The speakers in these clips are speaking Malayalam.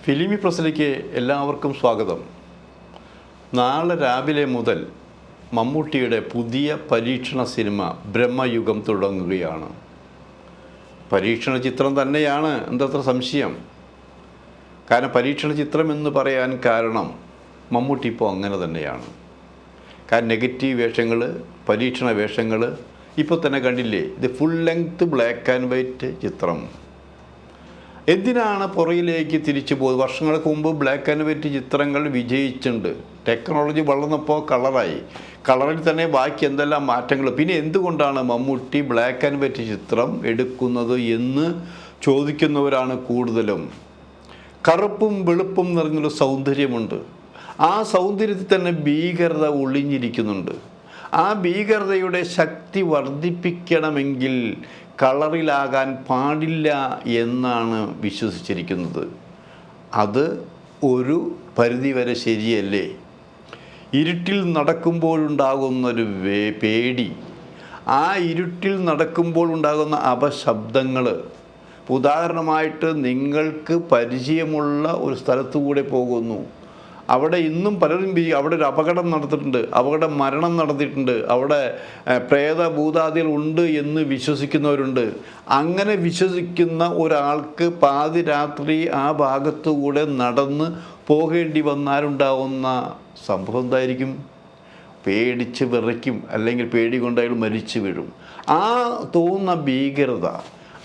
ഫിലിമി പ്രസിലേക്ക് എല്ലാവർക്കും സ്വാഗതം. നാളെ രാവിലെ മുതൽ മമ്മൂട്ടിയുടെ പുതിയ പരീക്ഷണ സിനിമ ബ്രഹ്മയുഗം തുടങ്ങുകയാണ്. പരീക്ഷണ ചിത്രം തന്നെയാണ്, എന്തത്ര സംശയം. കാരണം പരീക്ഷണ ചിത്രം എന്ന് പറയാൻ കാരണം മമ്മൂട്ടി ഇപ്പോൾ അങ്ങനെ തന്നെയാണ്. കാരണം നെഗറ്റീവ് വേഷങ്ങൾ, പരീക്ഷണ വേഷങ്ങൾ ഇപ്പോൾ തന്നെ കണ്ടില്ലേ. ഇത് full length black and white ചിത്രം. എന്തിനാണ് പുറകിലേക്ക് തിരിച്ചു പോകുന്നത്? വർഷങ്ങൾക്ക് മുമ്പ് ബ്ലാക്ക് ആൻഡ് വൈറ്റ് ചിത്രങ്ങൾ വിജയിച്ചിട്ടുണ്ട്. ടെക്നോളജി വളർന്നപ്പോൾ കളറിൽ തന്നെ ബാക്കി എന്തെല്ലാം മാറ്റങ്ങൾ. പിന്നെ എന്തുകൊണ്ടാണ് മമ്മൂട്ടി ബ്ലാക്ക് ആൻഡ് വൈറ്റ് ചിത്രം എടുക്കുന്നത് എന്ന് ചോദിക്കുന്നവരാണ് കൂടുതലും. കറുപ്പും വെളുപ്പും നിറഞ്ഞൊരു സൗന്ദര്യമുണ്ട്. ആ സൗന്ദര്യത്തിൽ തന്നെ ഭീകരത ഒളിഞ്ഞിരിക്കുന്നുണ്ട്. ആ ഭീകരതയുടെ ശക്തി വർദ്ധിപ്പിക്കണമെങ്കിൽ കളറിലാകാൻ പാടില്ല എന്നാണ് വിശ്വസിച്ചിരിക്കുന്നത്. അത് ഒരു പരിധിവരെ ശരിയല്ലേ? ഇരുട്ടിൽ നടക്കുമ്പോഴുണ്ടാകുന്നൊരു പേടി, ആ ഇരുട്ടിൽ നടക്കുമ്പോൾ ഉണ്ടാകുന്ന അപശബ്ദങ്ങൾ, ഉദാഹരണമായിട്ട് നിങ്ങൾക്ക് പരിചയമുള്ള ഒരു സ്ഥലത്തുകൂടെ പോകുന്നു, അവിടെ ഇന്നും പലരും അവിടെ ഒരു അപകടം നടന്നിട്ടുണ്ട്, അവിടെ മരണം നടന്നിട്ടുണ്ട്, അവിടെ പ്രേതഭൂതാദികൾ ഉണ്ട് എന്ന് വിശ്വസിക്കുന്നവരുണ്ട്. അങ്ങനെ വിശ്വസിക്കുന്ന ഒരാൾക്ക് പാതിരാത്രി ആ ഭാഗത്തുകൂടെ നടന്ന് പോകേണ്ടി വന്നാലുണ്ടാവുന്ന സംഭവം എന്തായിരിക്കും? പേടിച്ച് വിറയ്ക്കും, അല്ലെങ്കിൽ പേടി കൊണ്ട് അയാൾ മരിച്ചു വീഴും. ആ തോന്നുന്ന ഭീകരത,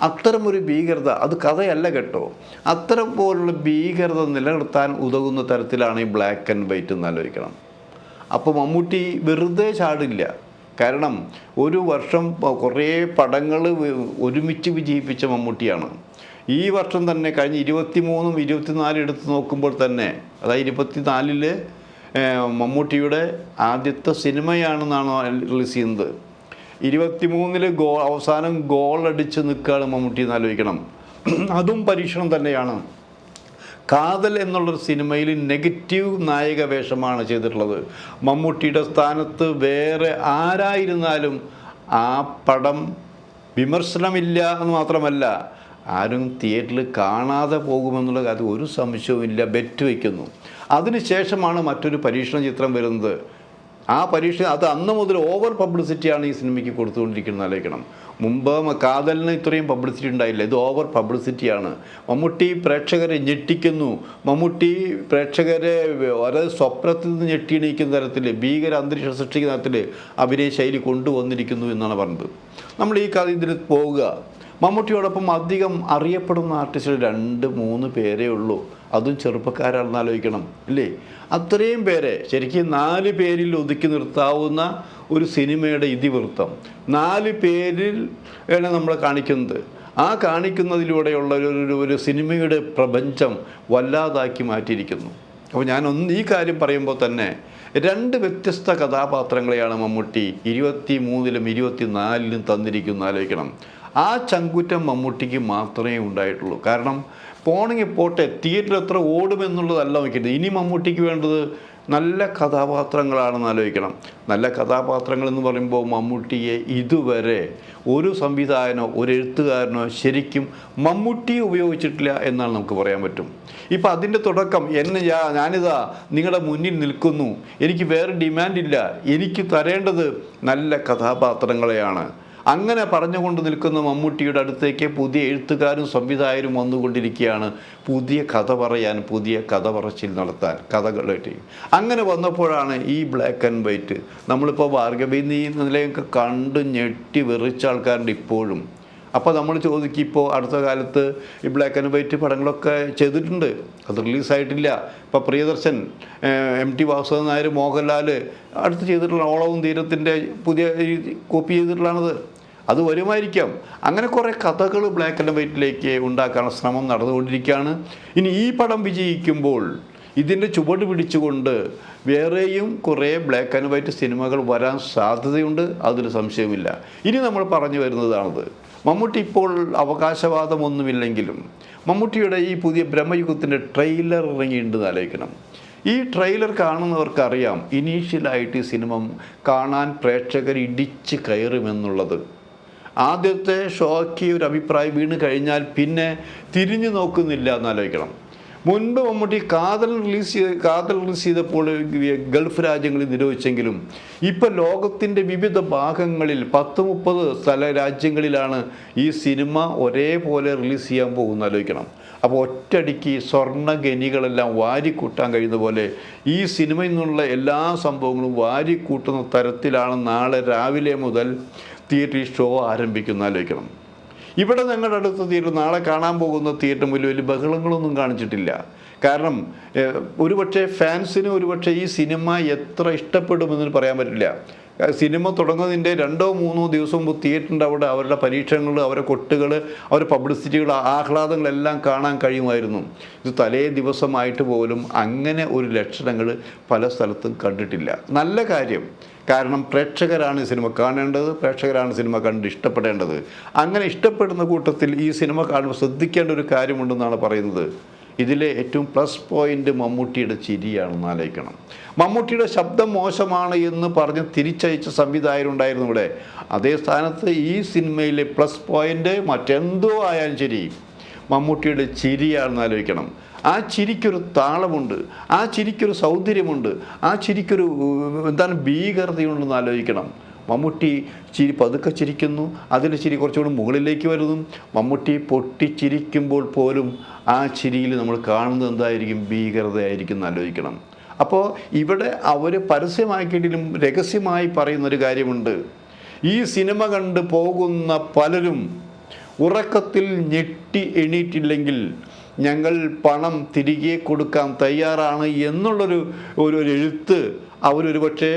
അത്തരമൊരു ഭീകരത, അത് കഥയല്ല കേട്ടോ, അത്തരം പോലുള്ള ഭീകരത നിലനിർത്താൻ ഉതകുന്ന തരത്തിലാണ് ഈ ബ്ലാക്ക് ആൻഡ് വൈറ്റ് എന്ന് ആലോചിക്കണം. അപ്പോൾ മമ്മൂട്ടി വെറുതെ ചാടില്ല. കാരണം ഒരു വർഷം കുറേ പടങ്ങൾ ഒരുമിച്ച് വിജയിപ്പിച്ച മമ്മൂട്ടിയാണ്. ഈ വർഷം തന്നെ കഴിഞ്ഞ 23ഉം 24 എടുത്ത് നോക്കുമ്പോൾ തന്നെ, അതായത് 24 മമ്മൂട്ടിയുടെ ആദ്യത്തെ സിനിമയാണെന്നാണ് റിലീസ് ചെയ്യുന്നത്. 23 അവസാനം ഗോൾ അടിച്ച് നിൽക്കുകയാണ് മമ്മൂട്ടി എന്ന് ആലോചിക്കണം. അതും പരീക്ഷണം തന്നെയാണ്. കാതൽ എന്നുള്ളൊരു സിനിമയിൽ നെഗറ്റീവ് നായക വേഷമാണ് ചെയ്തിട്ടുള്ളത്. മമ്മൂട്ടിയുടെ സ്ഥാനത്ത് വേറെ ആരായിരുന്നാലും ആ പടം വിമർശനമില്ല എന്ന് മാത്രമല്ല, ആരും തിയേറ്ററിൽ കാണാതെ പോകുമെന്നുള്ള കാര്യം ഒരു സംശയവുമില്ല, ബെറ്റ് വയ്ക്കുന്നു. അതിനുശേഷമാണ് മറ്റൊരു പരീക്ഷണ ചിത്രം വരുന്നത്. ആ പരീക്ഷ അത് അന്ന് മുതൽ ഓവർ പബ്ലിസിറ്റിയാണ് ഈ സിനിമയ്ക്ക് കൊടുത്തുകൊണ്ടിരിക്കുന്നത് ആലോചിക്കണം. മുമ്പ് കാതലിന് ഇത്രയും പബ്ലിസിറ്റി ഉണ്ടായില്ല, ഇത് ഓവർ പബ്ലിസിറ്റിയാണ്. മമ്മൂട്ടി പ്രേക്ഷകരെ ഞെട്ടിക്കുന്നു. മമ്മൂട്ടി പ്രേക്ഷകരെ വളരെ സ്വപ്നത്തിൽ നിന്ന് ഞെട്ടിയണിക്കുന്ന തരത്തിൽ, ഭീകര അന്തരീക്ഷം സൃഷ്ടിക്കുന്ന തരത്തിൽ അഭിനയ ശൈലി കൊണ്ടുവന്നിരിക്കുന്നു എന്നാണ് പറഞ്ഞത്. നമ്മൾ ഈ കഥ ഇതിൽ പോവുക, മമ്മൂട്ടിയോടൊപ്പം അധികം അറിയപ്പെടുന്ന ആർട്ടിസ്റ്റുകൾ 2-3 പേരേ ഉള്ളൂ. അതും ചെറുപ്പക്കാരാണെന്ന് ആലോചിക്കണം ഇല്ലേ? അത്രയും പേരെ ശരിക്കും 4 പേരിൽ ഒതുക്കി നിർത്താവുന്ന ഒരു സിനിമയുടെ ഇതിവൃത്തം 4 പേരിൽ ആണ് നമ്മൾ കാണിക്കുന്നത്. ആ കാണിക്കുന്നതിലൂടെയുള്ള ഒരു സിനിമയുടെ പ്രപഞ്ചം വല്ലാതാക്കി മാറ്റിയിരിക്കുന്നു. അപ്പോൾ ഈ കാര്യം പറയുമ്പോൾ തന്നെ 2 വ്യത്യസ്ത കഥാപാത്രങ്ങളെയാണ് മമ്മൂട്ടി 23-ലും 24-ലും തന്നിരിക്കുന്നു ആലോചിക്കണം. ആ ചങ്കുറ്റം മമ്മൂട്ടിക്ക് മാത്രമേ ഉണ്ടായിട്ടുള്ളൂ. കാരണം പോണെങ്കിൽ പോട്ടെ, തിയേറ്ററിൽ എത്ര ഓടുമെന്നുള്ളതല്ല നോക്കിയിട്ട്. ഇനി മമ്മൂട്ടിക്ക് വേണ്ടത് നല്ല കഥാപാത്രങ്ങളാണെന്ന് ആലോചിക്കണം. നല്ല കഥാപാത്രങ്ങൾ എന്ന് പറയുമ്പോൾ മമ്മൂട്ടിയെ ഇതുവരെ ഒരു സംവിധായകനോ ഒരു എഴുത്തുകാരനോ ശരിക്കും മമ്മൂട്ടിയെ ഉപയോഗിച്ചിട്ടില്ല എന്നാണ് നമുക്ക് പറയാൻ പറ്റും. ഇപ്പം അതിൻ്റെ തുടക്കം ഞാനിതാ നിങ്ങളുടെ മുന്നിൽ നിൽക്കുന്നു, എനിക്ക് വേറെ ഡിമാൻഡില്ല, എനിക്ക് തരേണ്ടത് നല്ല കഥാപാത്രങ്ങളെയാണ്. അങ്ങനെ പറഞ്ഞുകൊണ്ട് നിൽക്കുന്ന മമ്മൂട്ടിയുടെ അടുത്തേക്ക് പുതിയ എഴുത്തുകാരും സംവിധായകരും വന്നുകൊണ്ടിരിക്കുകയാണ്, പുതിയ കഥ പറയാൻ, പുതിയ കഥ പറച്ചിൽ നടത്താൻ, കഥകളായിട്ട്. അങ്ങനെ വന്നപ്പോഴാണ് ഈ ബ്ലാക്ക് ആൻഡ് വൈറ്റ്. നമ്മളിപ്പോൾ ഭാർഗവി നിലയൊക്കെ കണ്ട് ഞെട്ടി വെറിച്ച ആൾക്കാരുണ്ട് ഇപ്പോഴും. അപ്പോൾ നമ്മൾ ചോദിക്കും, ഇപ്പോൾ അടുത്ത കാലത്ത് ഈ ബ്ലാക്ക് ആൻഡ് വൈറ്റ് പടങ്ങളൊക്കെ ചെയ്തിട്ടുണ്ട്, അത് റിലീസായിട്ടില്ല. ഇപ്പോൾ പ്രിയദർശൻ, MT വാസുദേവൻ നായർ, മോഹൻലാൽ അടുത്ത് ചെയ്തിട്ടുള്ള ഓളവും തീരത്തിൻ്റെ പുതിയ കോപ്പി ചെയ്തിട്ടുള്ളതാണത്. അത് വരുമായിരിക്കാം. അങ്ങനെ കുറേ കഥകൾ ബ്ലാക്ക് ആൻഡ് വൈറ്റിലേക്ക് ഉണ്ടാക്കാനുള്ള ശ്രമം നടന്നുകൊണ്ടിരിക്കുകയാണ്. ഇനി ഈ പടം വിജയിക്കുമ്പോൾ ഇതിൻ്റെ ചുവട് പിടിച്ചുകൊണ്ട് വേറെയും കുറേ ബ്ലാക്ക് ആൻഡ് വൈറ്റ് സിനിമകൾ വരാൻ സാധ്യതയുണ്ട്, അതിൽ സംശയമില്ല. ഇനി നമ്മൾ പറഞ്ഞു വരുന്നതാണത്. മമ്മൂട്ടി ഇപ്പോൾ അവകാശവാദമൊന്നുമില്ലെങ്കിലും മമ്മൂട്ടിയുടെ ഈ പുതിയ ബ്രഹ്മയുഗത്തിൻ്റെ ട്രെയിലർ ഇറങ്ങിയിട്ടുണ്ടെന്ന് ആലോചിക്കണം. ഈ ട്രെയിലർ കാണുന്നവർക്കറിയാം ഇനീഷ്യലായിട്ട് ഈ സിനിമ കാണാൻ പ്രേക്ഷകർ ഇടിച്ച് കയറുമെന്നുള്ളത്. ആദ്യത്തെ ഷോയ്ക്ക് ഒരു അഭിപ്രായം വീണ് കഴിഞ്ഞാൽ പിന്നെ തിരിഞ്ഞു നോക്കുന്നില്ല എന്നാലോചിക്കണം. മുൻപ് മമ്മൂട്ടി കാതൽ റിലീസ് ചെയ്തപ്പോൾ ഗൾഫ് രാജ്യങ്ങളിൽ നിരോധിച്ചെങ്കിലും ഇപ്പം ലോകത്തിൻ്റെ വിവിധ ഭാഗങ്ങളിൽ 10-30 സ്ഥല രാജ്യങ്ങളിലാണ് ഈ സിനിമ ഒരേപോലെ റിലീസ് ചെയ്യാൻ പോകുന്ന ആലോചിക്കണം. അപ്പോൾ ഒറ്റയടിക്ക് സ്വർണ്ണഖനികളെല്ലാം വാരിക്കൂട്ടാൻ കഴിയുന്ന പോലെ ഈ സിനിമയിൽ നിന്നുള്ള എല്ലാ സംഭവങ്ങളും വാരിക്കൂട്ടുന്ന തരത്തിലാണ് നാളെ രാവിലെ മുതൽ തിയേറ്ററിൽ ഷോ ആരംഭിക്കുന്ന ആലോചിക്കണം. ഇവിടെ ഞങ്ങളുടെ അടുത്ത തിയേറ്റർ നാളെ കാണാൻ പോകുന്ന തിയേറ്റർ വലിയ വലിയ ബഹളങ്ങളൊന്നും കാണിച്ചിട്ടില്ല. കാരണം ഒരുപക്ഷെ ഫാൻസിന് ഒരുപക്ഷെ ഈ സിനിമ എത്ര ഇഷ്ടപ്പെടുമെന്ന് പറയാൻ പറ്റില്ല. സിനിമ തുടങ്ങുന്നതിൻ്റെ 2-3 ദിവസം മുമ്പ് തിയേറ്ററിൻ്റെ അവിടെ അവരുടെ പരീക്ഷണങ്ങൾ, അവരുടെ കൊട്ടുകൾ, അവരുടെ പബ്ലിസിറ്റികൾ, ആഹ്ലാദങ്ങളെല്ലാം കാണാൻ കഴിയുമായിരുന്നു. ഇത് തലേ ദിവസമായിട്ട് പോലും അങ്ങനെ ഒരു ലക്ഷണങ്ങൾ പല സ്ഥലത്തും കണ്ടിട്ടില്ല. നല്ല കാര്യം. കാരണം പ്രേക്ഷകരാണ് സിനിമ കാണേണ്ടത്, പ്രേക്ഷകരാണ് സിനിമ കണ്ട് ഇഷ്ടപ്പെടേണ്ടത്. അങ്ങനെ ഇഷ്ടപ്പെടുന്ന കൂട്ടത്തിൽ ഈ സിനിമ കാണുമ്പോൾ ശ്രദ്ധിക്കേണ്ട ഒരു കാര്യമുണ്ടെന്നാണ് പറയുന്നത്. ഇതിലെ ഏറ്റവും പ്ലസ് പോയിൻ്റ് മമ്മൂട്ടിയുടെ ചിരിയാണെന്ന് ആലോചിക്കണം. മമ്മൂട്ടിയുടെ ശബ്ദം മോശമാണ് എന്ന് പറഞ്ഞ് തിരിച്ചയച്ച സംവിധായകരുണ്ടായിരുന്നു ഇവിടെ. അതേ സ്ഥാനത്ത് ഈ സിനിമയിലെ പ്ലസ് പോയിൻ്റ് മറ്റെന്തോ ആയാലും ശരി മമ്മൂട്ടിയുടെ ചിരിയാണെന്ന് ആലോചിക്കണം. ആ ചിരിക്കൊരു താളമുണ്ട്, ആ ചിരിക്കൊരു സൗന്ദര്യമുണ്ട്, ആ ചിരിക്കൊരു ഭീകരതയുണ്ടെന്ന് ആലോചിക്കണം. മമ്മൂട്ടി പതുക്കെ ചിരിക്കുന്നു, അതിൻ്റെ ചിരി കുറച്ചുകൂടി മുകളിലേക്ക് വരുന്നു. മമ്മൂട്ടി പൊട്ടിച്ചിരിക്കുമ്പോൾ പോലും ആ ചിരിയിൽ നമ്മൾ കാണുന്നത് എന്തായിരിക്കും? ഭീകരതയായിരിക്കും എന്ന് ആലോചിക്കണം. അപ്പോൾ ഇവിടെ അവർ പരസ്യമാക്കിയിട്ടിലും രഹസ്യമായി പറയുന്നൊരു കാര്യമുണ്ട്. ഈ സിനിമ കണ്ട് പോകുന്ന പലരും ഉറക്കത്തിൽ ഞെട്ടി എണീറ്റില്ലെങ്കിൽ ഞങ്ങൾ പണം തിരികെ കൊടുക്കാൻ തയ്യാറാണ് എന്നുള്ളൊരു എഴുത്ത് അവരൊരു പക്ഷേ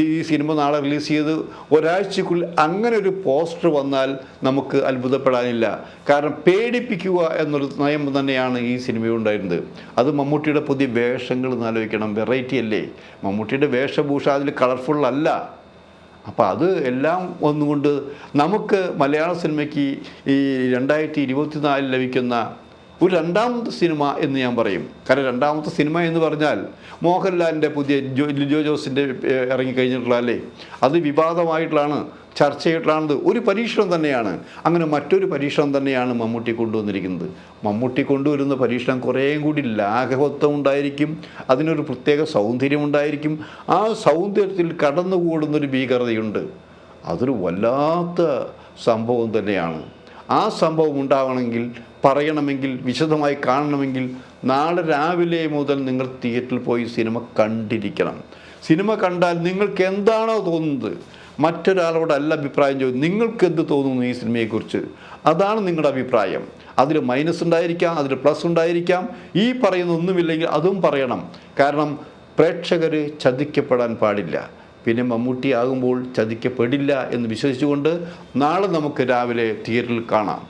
ഈ സിനിമ നാളെ റിലീസ് ചെയ്ത് ഒരാഴ്ചക്കുള്ളിൽ അങ്ങനെ ഒരു പോസ്റ്റർ വന്നാൽ നമുക്ക് അത്ഭുതപ്പെടാനില്ല. കാരണം പേടിപ്പിക്കുക എന്നൊരു നയം തന്നെയാണ് ഈ സിനിമയുണ്ടായിരുന്നത്. അത് മമ്മൂട്ടിയുടെ പുതിയ വേഷങ്ങൾ ആലോചിക്കണം. വെറൈറ്റി അല്ലേ? മമ്മൂട്ടിയുടെ വേഷഭൂഷ അതിൽ കളർഫുൾ അല്ല. അപ്പോൾ അത് എല്ലാം ഒന്നുകൊണ്ട് നമുക്ക് മലയാള സിനിമയ്ക്ക് ഈ 2024 ലഭിക്കുന്ന ഒരു രണ്ടാമത്തെ സിനിമ എന്ന് ഞാൻ പറയും. കാരണം രണ്ടാമത്തെ സിനിമ എന്ന് പറഞ്ഞാൽ മോഹൻലാലിൻ്റെ പുതിയ ലിജോ ജോസിൻ്റെ ഇറങ്ങിക്കഴിഞ്ഞിട്ടുള്ള അല്ലേ, അത് വിവാദമായിട്ടുള്ളതാണ്, ചർച്ചയായിട്ടുള്ളത്. ഒരു പരീക്ഷണം തന്നെയാണ്. അങ്ങനെ മറ്റൊരു പരീക്ഷണം തന്നെയാണ് മമ്മൂട്ടി കൊണ്ടുവന്നിരിക്കുന്നത്. മമ്മൂട്ടി കൊണ്ടുവരുന്ന പരീക്ഷണം കുറേയും കൂടി ലാഘവത്വം ഉണ്ടായിരിക്കും, അതിനൊരു പ്രത്യേക സൗന്ദര്യമുണ്ടായിരിക്കും. ആ സൗന്ദര്യത്തിൽ കടന്നുകൂടുന്നൊരു ഭീകരതയുണ്ട്. അതൊരു വല്ലാത്ത സംഭവം തന്നെയാണ്. ആ സംഭവം ഉണ്ടാവണമെങ്കിൽ, പറയണമെങ്കിൽ, വിശദമായി കാണണമെങ്കിൽ നാളെ രാവിലെ മുതൽ നിങ്ങൾ തിയേറ്ററിൽ പോയി സിനിമ കണ്ടിരിക്കണം. സിനിമ കണ്ടാൽ നിങ്ങൾക്ക് എന്താണോ തോന്നുന്നത്, മറ്റൊരാളോടല്ല അഭിപ്രായം ചോദിക്കും. നിങ്ങൾക്ക് എന്ത് തോന്നുന്നു ഈ സിനിമയെക്കുറിച്ച്? അതാണ് നിങ്ങളുടെ അഭിപ്രായം. അതിൽ മൈനസ് ഉണ്ടായിരിക്കാം, അതിൽ പ്ലസ് ഉണ്ടായിരിക്കാം. ഈ പറയുന്ന ഒന്നുമില്ലെങ്കിൽ അതും പറയണം. കാരണം പ്രേക്ഷകർ ചതിക്കപ്പെടാൻ പാടില്ല. പിന്നെ മമ്മൂട്ടി ആകുമ്പോൾ ചതിക്കപ്പെടില്ല എന്ന് വിശ്വസിച്ചുകൊണ്ട് നാളെ നമുക്ക് രാവിലെ തിയേറ്ററിൽ കാണാം.